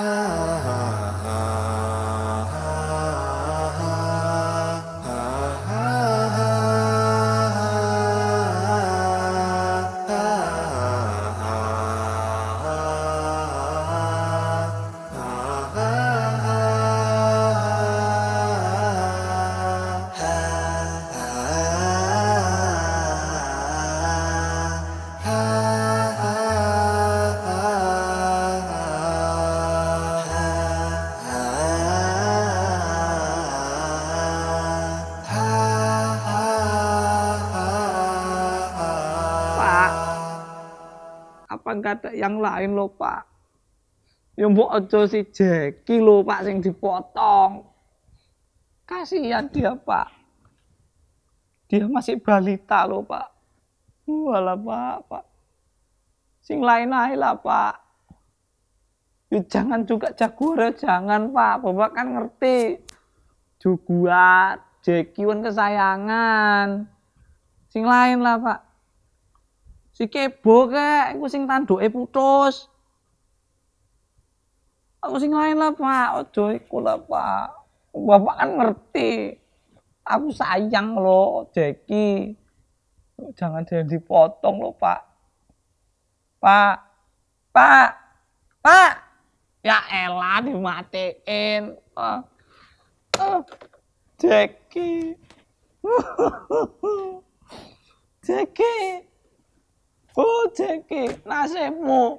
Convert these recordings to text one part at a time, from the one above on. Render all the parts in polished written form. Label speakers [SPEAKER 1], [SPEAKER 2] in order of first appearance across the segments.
[SPEAKER 1] Pak, apa nggak ada yang lain loh Pak? Ya mbok aja si Jeki loh Pak sing dipotong. Kasihan dia Pak. Dia masih balita loh Pak. Walah Pak. Sing lain aja lah Pak. Ya jangan juga Jaguar, jangan Pak. Bapak kan ngerti. Juga Jeki kan kesayangan. Sing lain lah Pak. Si Kebo kek, aku sing tanduke putus. Aku sing lain lah Pak, ojo iku lah Pak. Bapak kan ngerti. Aku sayang loh Jeki. Jangan dia dipotong loh Pak. Pak. Ya elah dimatiin. Jeki. Jeki. Oh Jeki, nasibmu.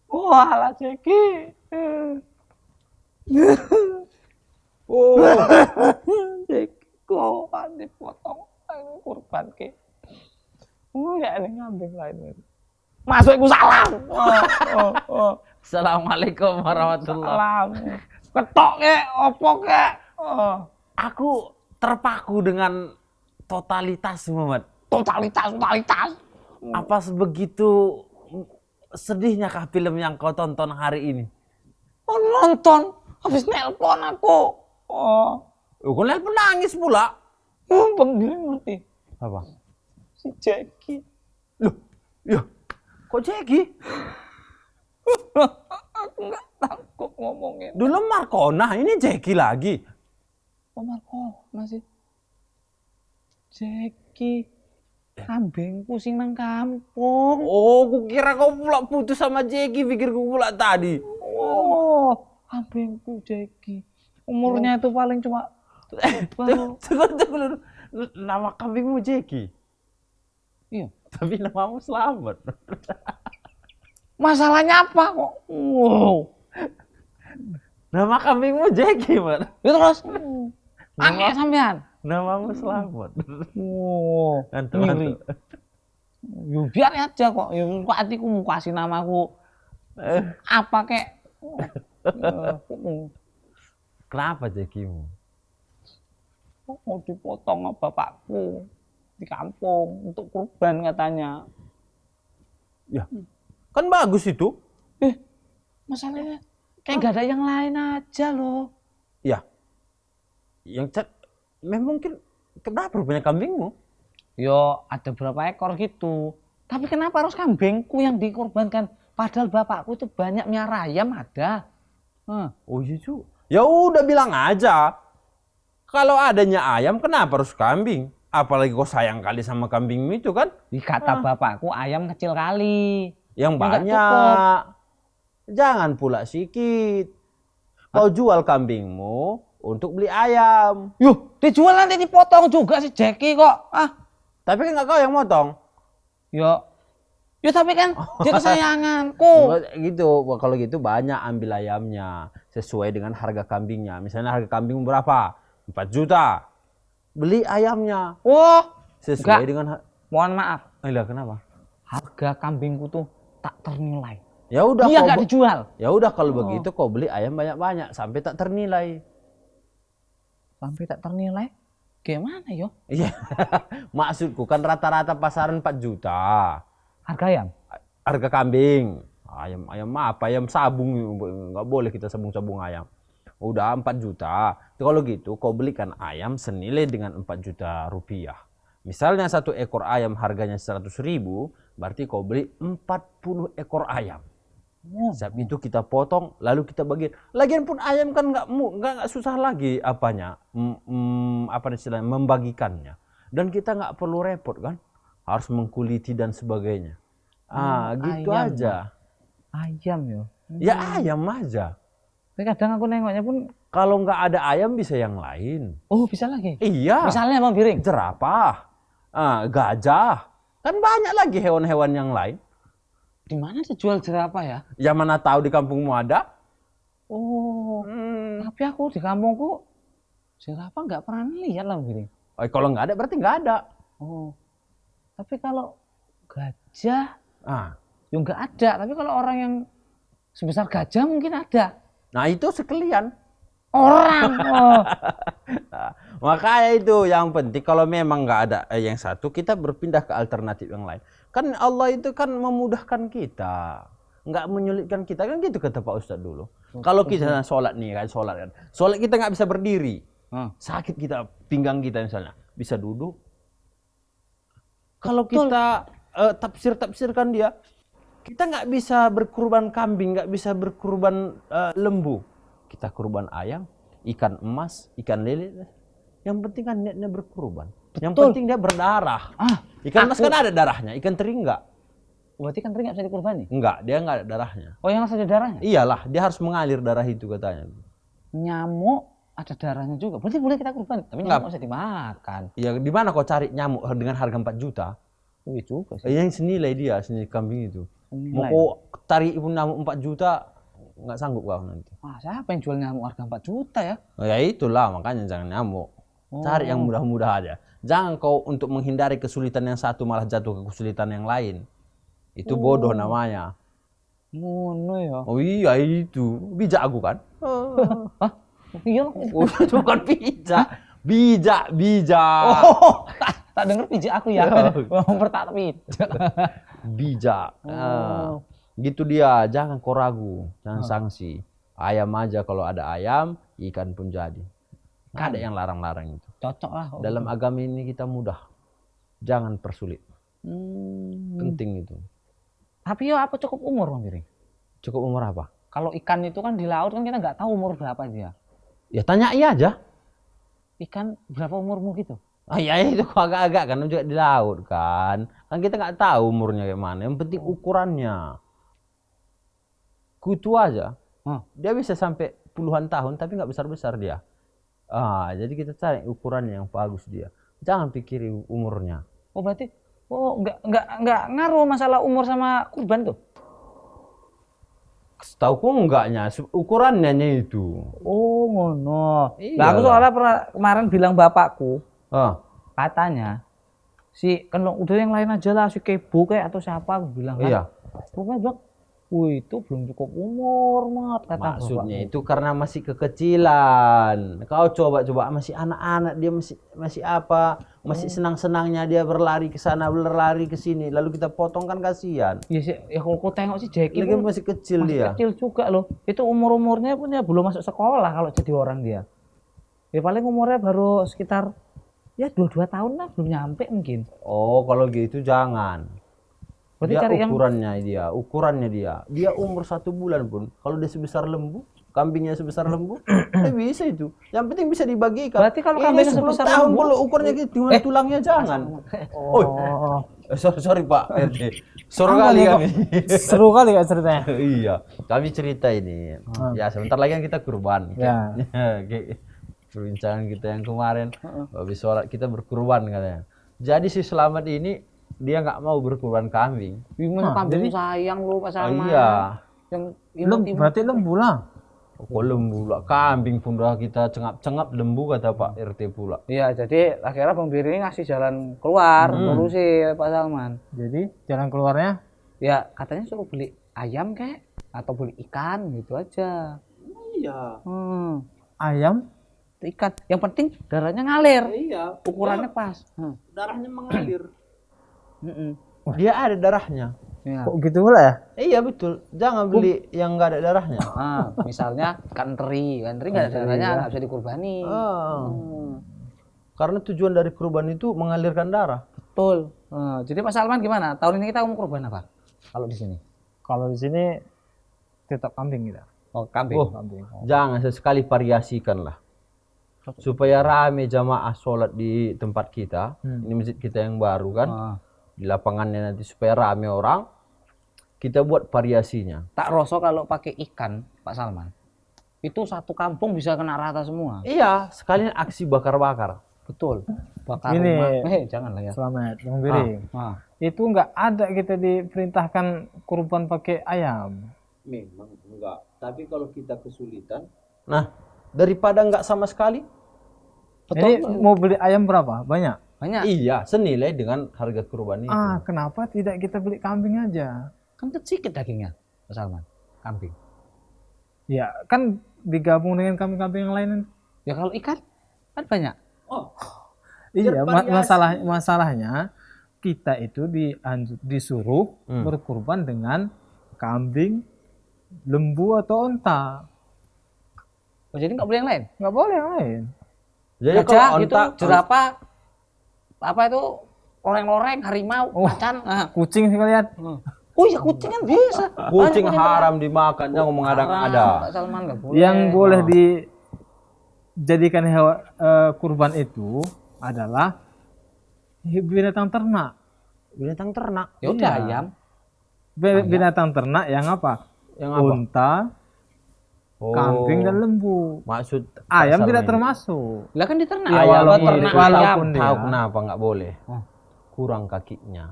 [SPEAKER 1] Walah Jeki. Oh, Jeki kok dipotong kurban ke. Enggak ada ngambing lain. Masuk iku salam.
[SPEAKER 2] Assalamualaikum warahmatullahi.
[SPEAKER 1] Salam. Ketok kek, opo kek?
[SPEAKER 2] Aku terpaku dengan totalitas, Muhammad.
[SPEAKER 1] Totalitas.
[SPEAKER 2] Apa sebegitu sedihnya kah film yang kau tonton hari ini?
[SPEAKER 1] Oh nonton, habis nelpon aku.
[SPEAKER 2] Kau nelpon nangis pula.
[SPEAKER 1] Bang ngerti.
[SPEAKER 2] Apa?
[SPEAKER 1] Si Jeki.
[SPEAKER 2] Loh, ya, kok Jeki?
[SPEAKER 1] Aku nggak takut ngomongin.
[SPEAKER 2] Dulu Markona, ini Jeki lagi.
[SPEAKER 1] Markona sih. Jeki. Kambingku sing nang kampung.
[SPEAKER 2] Oh, kukira kau pula putus sama Jeki, pikirku pula tadi.
[SPEAKER 1] Oh, kambingku Jeki. Umurnya itu paling cuma
[SPEAKER 2] Tunggu. Nama kambingmu Jeki?
[SPEAKER 1] Iya.
[SPEAKER 2] Tapi namamu Selamat.
[SPEAKER 1] Masalahnya apa kok? Wow.
[SPEAKER 2] Nama kambingmu Jeki, Man.
[SPEAKER 1] Ya terus. Aneh sampean.
[SPEAKER 2] Namamu Selamat.
[SPEAKER 1] Wow.
[SPEAKER 2] Mantap.
[SPEAKER 1] Ya biar aja kok. Ya hatiku mau kasih namaku. Apa kek?
[SPEAKER 2] Kenapa Jekimu?
[SPEAKER 1] Mau dipotong sama bapakku di kampung untuk kurban katanya.
[SPEAKER 2] Ya, kan bagus itu.
[SPEAKER 1] Masalahnya kayak gak ada yang lain aja loh.
[SPEAKER 2] Ya, mungkin berapa banyak kambingmu?
[SPEAKER 1] Yo ada berapa ekor gitu. Tapi kenapa harus kambingku yang dikorbankan? Padahal bapakku tuh banyak miara ayam ada.
[SPEAKER 2] Oh iya cu. Ya udah bilang aja. Kalau adanya ayam kenapa harus kambing? Apalagi kau sayang kali sama kambingmu itu kan?
[SPEAKER 1] Kata bapakku ayam kecil kali.
[SPEAKER 2] Yang banyak. Jangan pula sikit. Kau jual kambingmu untuk beli ayam.
[SPEAKER 1] Yuh, dijual nanti dipotong juga si Jeki kok.
[SPEAKER 2] Tapi kan nggak kau yang motong.
[SPEAKER 1] Yo tapi kan dia kesayanganku.
[SPEAKER 2] Gitu, kalau gitu banyak ambil ayamnya sesuai dengan harga kambingnya. Misalnya harga kambing berapa? 4 juta. Beli ayamnya. Sesuai dengan
[SPEAKER 1] mohon maaf.
[SPEAKER 2] Kenapa?
[SPEAKER 1] Harga kambingku tuh tak ternilai.
[SPEAKER 2] Ya udah.
[SPEAKER 1] Dia nggak dijual.
[SPEAKER 2] Ya udah kalau begitu kau beli ayam banyak-banyak sampai tak ternilai.
[SPEAKER 1] Sampai tak ternilai? Gimana yo?
[SPEAKER 2] Iya. Maksudku kan rata-rata pasaran 4 juta.
[SPEAKER 1] Harga ayam?
[SPEAKER 2] Harga kambing. Ayam apa? Ayam sabung. Nggak boleh kita sabung-sabung ayam. Udah 4 juta. Kalau gitu kau belikan ayam senilai dengan 4 juta rupiah. Misalnya 1 ekor ayam harganya 100.000, berarti kau beli 40 ekor ayam. Sebab itu kita potong, lalu kita bagi. Lagian pun ayam kan nggak susah lagi apanya, apa istilahnya, membagikannya. Dan kita nggak perlu repot kan, harus mengkuliti dan sebagainya. Gitu
[SPEAKER 3] ayam,
[SPEAKER 2] aja.
[SPEAKER 3] Ayam ya.
[SPEAKER 2] Ya ayam aja.
[SPEAKER 3] Tapi kadang aku nengoknya pun,
[SPEAKER 2] Kalau nggak ada ayam bisa yang lain.
[SPEAKER 3] oh bisa lagi.
[SPEAKER 2] Iya.
[SPEAKER 3] Misalnya Bang Biring.
[SPEAKER 2] Jerapah, gajah, kan banyak lagi hewan-hewan yang lain.
[SPEAKER 3] Di mana dijual jerapah ya?
[SPEAKER 2] Yang mana tahu di kampungmu ada?
[SPEAKER 3] Oh, tapi aku di kampungku jerapah nggak pernah lihat lah Bang Biring.
[SPEAKER 2] Kalau nggak ada berarti nggak ada.
[SPEAKER 3] Oh, tapi kalau gajah,
[SPEAKER 2] Ah,
[SPEAKER 3] ya nggak ada. Tapi kalau orang yang sebesar gajah mungkin ada.
[SPEAKER 2] nah itu sekalian.
[SPEAKER 3] Orang. Oh.
[SPEAKER 2] Makanya itu yang penting kalau memang nggak ada yang satu kita berpindah ke alternatif yang lain. Kan Allah itu kan memudahkan kita, nggak menyulitkan kita kan gitu kata Pak Ustadz dulu. Kalau kita sholat nih kan, sholat kita nggak bisa berdiri, sakit kita pinggang kita misalnya, bisa duduk. Kalau kita tafsirkan dia, kita nggak bisa berkurban kambing, nggak bisa berkurban lembu. Kita kurban ayam, ikan emas, ikan lele. Yang penting kan niatnya berkurban. Yang penting dia berdarah. Ikan emas kan ada darahnya, ikan teri enggak.
[SPEAKER 3] Berarti kan teri nggak bisa dikurbani?
[SPEAKER 2] Enggak, dia enggak ada darahnya.
[SPEAKER 3] Oh, yang harus ada darahnya?
[SPEAKER 2] Iyalah, dia harus mengalir darah itu katanya.
[SPEAKER 3] Nyamuk ada darahnya juga. Berarti boleh kita kurban. Tapi nyamuk nggak bisa dimakan.
[SPEAKER 2] Ya di mana kau cari nyamuk dengan harga 4 juta?
[SPEAKER 3] Oh, iya juga sih.
[SPEAKER 2] Yang senilai dia, senilai kambing itu. Mau
[SPEAKER 3] Senilai.
[SPEAKER 2] kau tarik pun nyamuk 4 juta, nggak sanggup kau nanti.
[SPEAKER 3] Siapa yang jual nyamuk harga 4 juta ya?
[SPEAKER 2] Ya itulah, makanya jangan nyamuk. Cari yang mudah-mudah aja. Jangan kau untuk menghindari kesulitan yang satu malah jatuh ke kesulitan yang lain. Itu bodoh namanya.
[SPEAKER 3] Ngono ya.
[SPEAKER 2] Oh iya itu. Bijak aku kan?
[SPEAKER 3] Hah? Iya.
[SPEAKER 2] Itu bukan bijak. Bijak.
[SPEAKER 3] Oh, tak denger pijak aku ya. Ngomong tak pijak.
[SPEAKER 2] Bijak. Gitu dia. Jangan kau ragu. Jangan sanksi. Ayam aja kalau ada ayam, ikan pun jadi. Nggak ada yang larang-larang itu.
[SPEAKER 3] Cocok lah.
[SPEAKER 2] Dalam agama ini kita mudah. Jangan persulit. Penting itu.
[SPEAKER 3] Tapi ya apa cukup umur Bang Biring?
[SPEAKER 2] Cukup umur apa?
[SPEAKER 3] Kalau ikan itu kan di laut kan kita nggak tahu umur berapa dia.
[SPEAKER 2] Ya tanya iya aja.
[SPEAKER 3] Ikan berapa umurmu gitu?
[SPEAKER 2] Iya itu kok agak-agak kan juga di laut kan. Kan kita nggak tahu umurnya kayak mana. Yang penting ukurannya. Kutu aja. Dia bisa sampai puluhan tahun tapi nggak besar-besar dia. Jadi kita cari ukurannya yang bagus dia. Jangan pikiri umurnya.
[SPEAKER 3] Oh berarti nggak ngaruh masalah umur sama kurban tuh?
[SPEAKER 2] Setauku enggaknya, ukurannya itu.
[SPEAKER 3] Oh ngono.
[SPEAKER 2] Iya
[SPEAKER 3] Lah aku
[SPEAKER 2] lah.
[SPEAKER 3] soalnya pernah kemarin bilang bapakku,
[SPEAKER 2] Katanya.
[SPEAKER 3] si kan udah yang lain aja lah, si Kebo kayak atau siapa aku bilang kan.
[SPEAKER 2] Iya.
[SPEAKER 3] Pokoknya bilang, wih itu belum cukup umur mat kata
[SPEAKER 2] Maksudnya
[SPEAKER 3] bapakku.
[SPEAKER 2] itu karena masih kekecilan. Kau coba masih anak-anak dia masih apa? Masih senang-senangnya dia berlari ke sana, berlari ke sini. Lalu kita potong kan kasihan.
[SPEAKER 3] Ya sih, ya kalau aku tengok si Jackie
[SPEAKER 2] Lagi
[SPEAKER 3] pun
[SPEAKER 2] masih kecil
[SPEAKER 3] masih
[SPEAKER 2] dia.
[SPEAKER 3] kecil juga loh. Itu umurnya pun ya belum masuk sekolah kalau jadi orang dia. Ya paling umurnya baru sekitar ya 22 tahun lah, belum nyampe mungkin.
[SPEAKER 2] Oh, kalau gitu jangan.
[SPEAKER 3] Berarti
[SPEAKER 2] Dia
[SPEAKER 3] cari yang
[SPEAKER 2] ukurannya dia. Dia umur 1 bulan pun, kalau dia sebesar lembu, kambingnya sebesar lembu, bisa itu. Yang penting bisa dibagikan.
[SPEAKER 3] Berarti kalau
[SPEAKER 2] Ini
[SPEAKER 3] kambingnya
[SPEAKER 2] 10
[SPEAKER 3] sebesar
[SPEAKER 2] tahun
[SPEAKER 3] lembu-
[SPEAKER 2] kalau ukurannya gitu, tulangnya jangan.
[SPEAKER 3] Oh,
[SPEAKER 2] Sorry Pak RT. Seru kali kami.
[SPEAKER 3] seru kali kan ceritanya.
[SPEAKER 2] Iya, kami cerita ini. Ya sebentar lagi kan kita kurban.
[SPEAKER 3] Ya.
[SPEAKER 2] Kayak perbincangan kita yang kemarin, habis sholat kita berkurban katanya. Jadi si Selamat ini dia nggak mau berkurban kambing.
[SPEAKER 3] Gimana kambing sayang lu Pak Salman.
[SPEAKER 2] Iya.
[SPEAKER 3] Yang
[SPEAKER 1] Berarti lembu lah.
[SPEAKER 2] Oh, lembu pula, kambing pun udah kita cengap-cengap, lembu kata Pak RT pula.
[SPEAKER 3] Iya, jadi akhirnya Bang Biri ini ngasih jalan keluar, solusi Pak Salman.
[SPEAKER 1] Jadi jalan keluarnya
[SPEAKER 3] Ya katanya suruh beli ayam kek atau beli ikan gitu aja.
[SPEAKER 2] Iya.
[SPEAKER 1] ayam.
[SPEAKER 3] Ikan. Yang penting darahnya ngalir.
[SPEAKER 2] Iya.
[SPEAKER 3] Ukurannya pas.
[SPEAKER 2] Darahnya mengalir.
[SPEAKER 3] Mm-mm.
[SPEAKER 2] Dia ada darahnya.
[SPEAKER 3] Ya.
[SPEAKER 1] Kok gitu pula ya?
[SPEAKER 2] Iya betul. Jangan beli yang nggak ada darahnya.
[SPEAKER 3] Misalnya ikan teri nggak ada darahnya nggak bisa dikurbani.
[SPEAKER 2] Karena tujuan dari kurban itu mengalirkan darah.
[SPEAKER 3] Betul. Jadi Pak Salman gimana? Tahun ini kita mau kurban apa? Kalau di sini?
[SPEAKER 1] Kalau di sini
[SPEAKER 3] tetap kambing kita.
[SPEAKER 1] Oh, kambing.
[SPEAKER 2] Oh,
[SPEAKER 3] Kambing.
[SPEAKER 2] jangan sesekali variasikanlah. Supaya rame jamaah sholat di tempat kita. Ini masjid kita yang baru kan. Di lapangannya nanti supaya rame orang. Kita buat variasinya.
[SPEAKER 1] Tak rasa kalau pakai ikan, Pak Salman. Itu satu kampung bisa kena rata semua.
[SPEAKER 2] Iya, sekalian aksi bakar-bakar.
[SPEAKER 1] Betul. Bakar
[SPEAKER 3] Ini-
[SPEAKER 1] rumah. Janganlah ya.
[SPEAKER 3] Selamat, Bang Biri. Itu nggak ada kita diperintahkan kurban pakai ayam.
[SPEAKER 2] Memang enggak. Tapi kalau kita kesulitan. Nah, daripada enggak sama sekali.
[SPEAKER 3] Jadi mau beli ayam berapa? Banyak.
[SPEAKER 1] Banyak.
[SPEAKER 2] Iya, senilai dengan harga kurban itu.
[SPEAKER 3] Kenapa tidak kita beli kambing aja?
[SPEAKER 1] Kan sedikit dagingnya, Pak Salman. Kambing.
[SPEAKER 3] Ya, kan digabung dengan kambing-kambing yang lain.
[SPEAKER 1] Ya kalau ikan kan banyak.
[SPEAKER 3] Iya,
[SPEAKER 2] Bervariasi.
[SPEAKER 3] masalahnya kita itu disuruh berkurban dengan kambing, lembu atau onta.
[SPEAKER 1] Oh, jadi nggak boleh yang lain.
[SPEAKER 3] Nggak boleh yang lain.
[SPEAKER 2] Jadi
[SPEAKER 1] Gajah
[SPEAKER 2] kalau
[SPEAKER 1] gitu,
[SPEAKER 2] onta,
[SPEAKER 1] jerapah, apa itu, loreng-loreng, harimau, macan.
[SPEAKER 3] Kucing sekalian.
[SPEAKER 1] Oh ya kucing kan bisa.
[SPEAKER 2] kucing
[SPEAKER 1] Banyak
[SPEAKER 2] haram dimakan, jangan mengada-ngada.
[SPEAKER 1] Pak Salman nggak boleh.
[SPEAKER 3] Yang boleh dijadikan hewan kurban itu adalah binatang ternak.
[SPEAKER 2] Binatang ternak.
[SPEAKER 1] Ya udah
[SPEAKER 3] Iya.
[SPEAKER 1] ayam.
[SPEAKER 3] Binatang ternak yang apa?
[SPEAKER 2] Yang apa?
[SPEAKER 3] Unta,
[SPEAKER 2] Oh,
[SPEAKER 3] kambing dan lembu.
[SPEAKER 2] maksud
[SPEAKER 3] Ayam
[SPEAKER 2] pasal
[SPEAKER 3] tidak
[SPEAKER 2] ini.
[SPEAKER 3] termasuk.
[SPEAKER 1] Lah kan di ternak.
[SPEAKER 3] Ya,
[SPEAKER 1] Ayam,
[SPEAKER 3] walaupun-
[SPEAKER 1] ternak
[SPEAKER 3] walaupun
[SPEAKER 1] ayam.
[SPEAKER 3] dia-
[SPEAKER 2] Tahu kenapa nggak boleh? Kurang kakinya.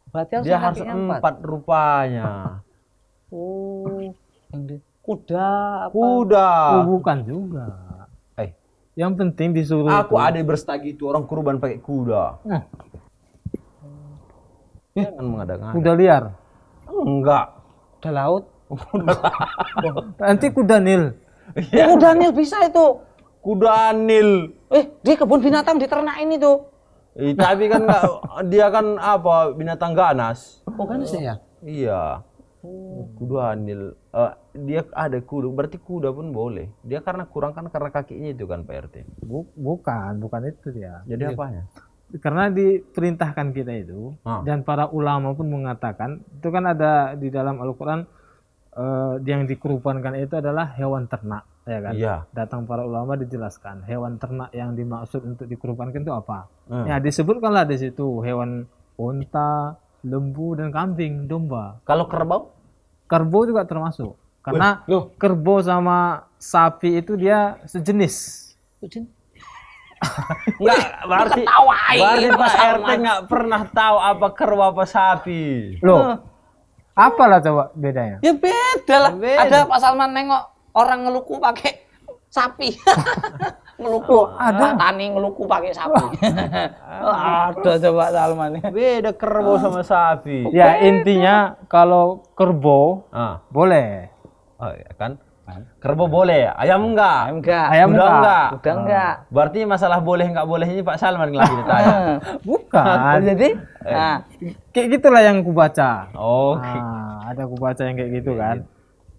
[SPEAKER 1] Berarti harus
[SPEAKER 2] Dia harus
[SPEAKER 1] kakinya
[SPEAKER 2] 4 rupanya.
[SPEAKER 1] Oh, yang di kuda apa?
[SPEAKER 2] Kuda.
[SPEAKER 3] Oh, bukan juga.
[SPEAKER 2] Eh,
[SPEAKER 3] Yang penting disuruh
[SPEAKER 2] aku
[SPEAKER 3] itu.
[SPEAKER 2] ada berstagi itu orang kurban pakai kuda. Jangan mengada-ngada.
[SPEAKER 3] Kuda liar.
[SPEAKER 2] Enggak.
[SPEAKER 1] Kuda laut.
[SPEAKER 3] Nanti kuda nil.
[SPEAKER 1] Oh, kuda nil bisa itu.
[SPEAKER 2] Kuda nil.
[SPEAKER 1] Di kebun binatang diternakin itu.
[SPEAKER 2] Tapi kan enggak, dia kan apa binatang ganas.
[SPEAKER 1] Oh kan sih ya.
[SPEAKER 2] Iya. Kuda nil. Dia ada kuda, berarti kuda pun boleh. Dia karena kurang kan karena kakinya itu kan Pak RT.
[SPEAKER 3] Bukan itu dia.
[SPEAKER 2] Jadi apanya?
[SPEAKER 3] Karena diperintahkan kita itu dan para ulama pun mengatakan itu kan ada di dalam Al-Qur'an yang dikurbankan itu adalah hewan ternak, ya kan?
[SPEAKER 2] Iya.
[SPEAKER 3] Datang para ulama dijelaskan hewan ternak yang dimaksud untuk dikurbankan itu apa. Ya disebutkanlah di situ hewan unta, lembu dan kambing, domba.
[SPEAKER 2] Kalau kerbau?
[SPEAKER 3] Kerbau juga termasuk. Karena kerbau sama sapi itu dia sejenis.
[SPEAKER 2] Enggak, berarti Pak RT nggak pernah tahu apa kerbau apa sapi.
[SPEAKER 3] Loh, apalah coba bedanya?
[SPEAKER 1] Ya beda lah. Ada Pak Salman nengok orang ngeluku pakai sapi. Ngeluku. Ada tani ngeluku pakai sapi. Ada coba Salman.
[SPEAKER 2] Beda kerbau sama sapi.
[SPEAKER 3] Ya intinya kalau kerbau boleh.
[SPEAKER 2] Oh, ya kan? Kerbau boleh, ayam enggak?
[SPEAKER 1] Enggak.
[SPEAKER 3] Ayam
[SPEAKER 2] Kuda enggak?
[SPEAKER 1] Udah enggak.
[SPEAKER 2] Berarti masalah boleh enggak boleh ini Pak Salman yang lagi ditanya.
[SPEAKER 3] Bukan.
[SPEAKER 1] Jadi, nah,
[SPEAKER 3] Kayak gitulah yang kubaca.
[SPEAKER 2] Oh,
[SPEAKER 3] Ada kubaca yang kayak gitu kan.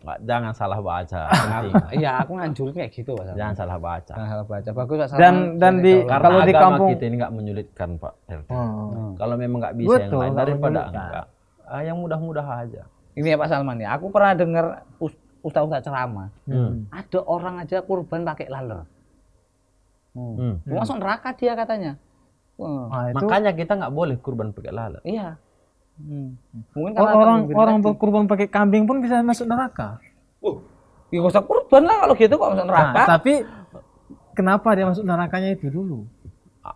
[SPEAKER 2] Nggak, jangan salah baca. Penting.
[SPEAKER 1] iya aku nganjurin kayak gitu Pak Salman.
[SPEAKER 2] Jangan salah baca.
[SPEAKER 1] Jangan salah baca. Bagus Pak Salman.
[SPEAKER 3] Dan di
[SPEAKER 2] Karena
[SPEAKER 3] kalau di
[SPEAKER 2] agama
[SPEAKER 3] kampung
[SPEAKER 2] kita ini nggak menyulitkan Pak RT. Kalau memang nggak bisa yang
[SPEAKER 3] Betul,
[SPEAKER 2] lain
[SPEAKER 3] nggak
[SPEAKER 2] daripada
[SPEAKER 3] menyulitkan.
[SPEAKER 2] enggak. Yang mudah-mudah aja.
[SPEAKER 1] Ini ya Pak Salman ya. Aku pernah dengar ustaz-ustaz ceramah. Ada orang aja kurban pakai laler. Masuk neraka dia katanya.
[SPEAKER 3] Nah, itu
[SPEAKER 2] Makanya kita nggak boleh kurban pakai lalat.
[SPEAKER 1] Iya. Mungkin karena
[SPEAKER 3] orang berkurban pakai kambing pun bisa masuk neraka.
[SPEAKER 1] ya nggak usah kurban lah kalau gitu kok masuk neraka.
[SPEAKER 3] Nah, tapi kenapa dia masuk nerakanya itu dulu?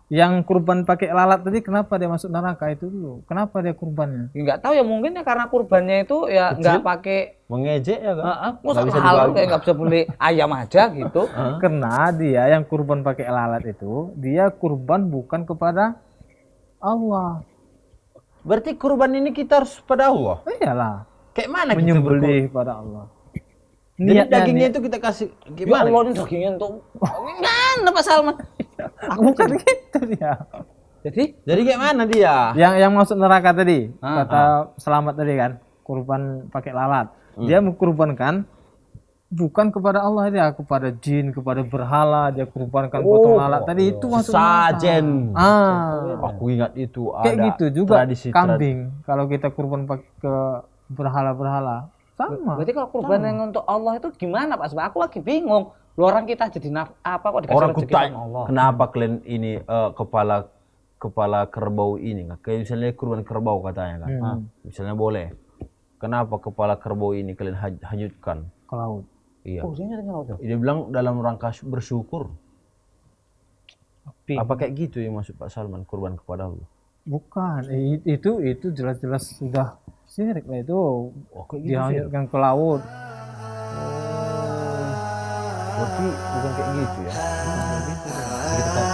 [SPEAKER 3] Yang kurban pakai lalat tadi kenapa dia masuk neraka itu dulu? Kenapa dia kurbannya?
[SPEAKER 1] Ya, nggak tahu ya mungkin ya karena kurbannya itu ya nggak pakai
[SPEAKER 2] Mengejek ya kan?
[SPEAKER 1] masa
[SPEAKER 2] bisa
[SPEAKER 1] halal
[SPEAKER 2] dibagi.
[SPEAKER 1] kayak nggak bisa beli ayam aja gitu.
[SPEAKER 3] Karena dia yang kurban pakai lalat itu dia kurban bukan kepada Allah.
[SPEAKER 2] Berarti kurban ini kita harus pada Allah.
[SPEAKER 3] Iyalah,
[SPEAKER 2] Kayak mana kita berkurban?
[SPEAKER 3] menyembelih pada Allah.
[SPEAKER 2] Jadi
[SPEAKER 3] Niatnya
[SPEAKER 2] dagingnya
[SPEAKER 3] nih.
[SPEAKER 2] itu kita kasih
[SPEAKER 1] Ya
[SPEAKER 2] gimana?
[SPEAKER 1] Allah ini dagingnya tuh. Mana Pak Salman?
[SPEAKER 3] Bukan gitu dia.
[SPEAKER 2] Jadi kayak mana dia?
[SPEAKER 3] Yang masuk neraka tadi, kata selamat tadi kan, kurban pakai lalat. Dia mengkurbankan bukan kepada Allah, dia kepada jin, kepada berhala, dia kurbankan potong lalat tadi itu masuk neraka.
[SPEAKER 2] Sajen.
[SPEAKER 3] Ah,
[SPEAKER 2] Aku ingat itu
[SPEAKER 3] kayak
[SPEAKER 2] ada
[SPEAKER 3] gitu juga
[SPEAKER 2] tradisi
[SPEAKER 3] kambing. Kalau kita kurban pakai ke berhala-berhala, Sama.
[SPEAKER 4] Berarti kalau kurban yang untuk Allah itu gimana Pak? Sebab aku lagi bingung. Lu orang kita jadi apa kok dikasih
[SPEAKER 2] Orang
[SPEAKER 4] rezeki
[SPEAKER 2] kutanya,
[SPEAKER 4] sama Allah?
[SPEAKER 2] kenapa kalian ini kepala kerbau ini kan? Kayak misalnya kurban kerbau katanya kan. Misalnya boleh. Kenapa kepala kerbau ini kalian hanyutkan
[SPEAKER 3] Ke laut.
[SPEAKER 2] Iya.
[SPEAKER 4] Oh, sini tinggal tuh.
[SPEAKER 2] Dia bilang dalam rangka bersyukur.
[SPEAKER 3] Tapi
[SPEAKER 2] Apa kayak gitu yang maksud Pak Salman, kurban kepada Allah?
[SPEAKER 3] bukan, itu jelas-jelas sudah syirik lah itu.
[SPEAKER 2] Oh, kayak gitu sih.
[SPEAKER 3] Dihanyutkan ke laut.
[SPEAKER 2] Berarti bukan kayak gitu ya.
[SPEAKER 3] Bukan kayak gitu.
[SPEAKER 2] Kita